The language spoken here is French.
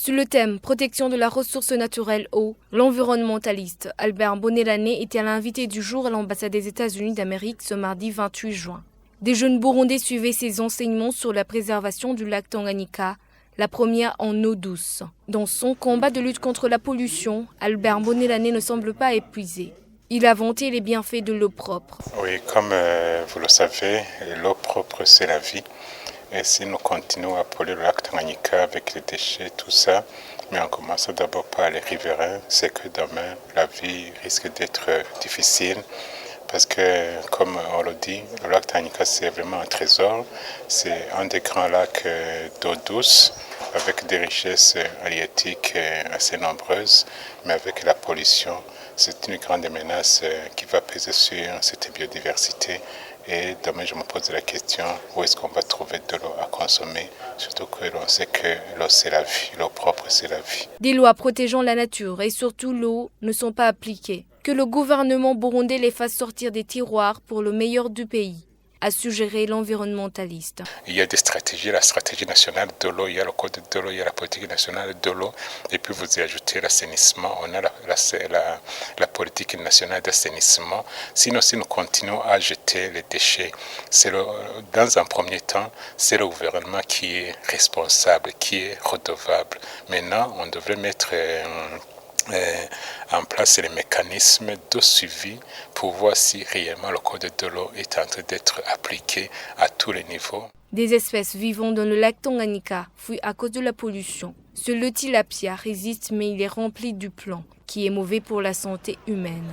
Sur le thème protection de la ressource naturelle eau, l'environnementaliste Albert Bonelané était l'invité du jour à l'ambassade des États-Unis d'Amérique ce mardi 28 juin. Des jeunes Burundais suivaient ses enseignements sur la préservation du lac Tanganyika, la première en eau douce. Dans son combat de lutte contre la pollution, Albert Bonelané ne semble pas épuisé. Il a vanté les bienfaits de l'eau propre. Oui, comme vous le savez, l'eau propre c'est la vie. Et si nous continuons à polluer le lac Tanganyika avec les déchets, tout ça, mais on commence d'abord par les riverains, c'est que demain, la vie risque d'être difficile. Parce que, comme on le dit, le lac Tanganyika, c'est vraiment un trésor. C'est un des grands lacs d'eau douce, avec des richesses halieutiques assez nombreuses, mais avec la pollution, c'est une grande menace qui va peser sur cette biodiversité. Et demain, je me pose la question, où est-ce qu'on va trouver de l'eau à consommer? Surtout que l'on sait que l'eau, c'est la vie, l'eau propre, c'est la vie. Des lois protégeant la nature et surtout l'eau ne sont pas appliquées. Que le gouvernement burundais les fasse sortir des tiroirs pour le meilleur du pays, a suggéré l'environnementaliste. Il y a des stratégies, la stratégie nationale de l'eau, il y a le code de l'eau, il y a la politique nationale de l'eau, et puis vous y ajoutez l'assainissement, on a la politique nationale d'assainissement. Sinon, si nous continuons à jeter les déchets, dans un premier temps, c'est le gouvernement qui est responsable, qui est redevable. Maintenant, on devrait mettre en place les mécanismes de suivi pour voir si réellement le code de l'eau est en train d'être appliqué à tous les niveaux. Des espèces vivant dans le lac Tanganyika fuient à cause de la pollution. Seul le tilapia résiste, mais il est rempli du plomb, qui est mauvais pour la santé humaine.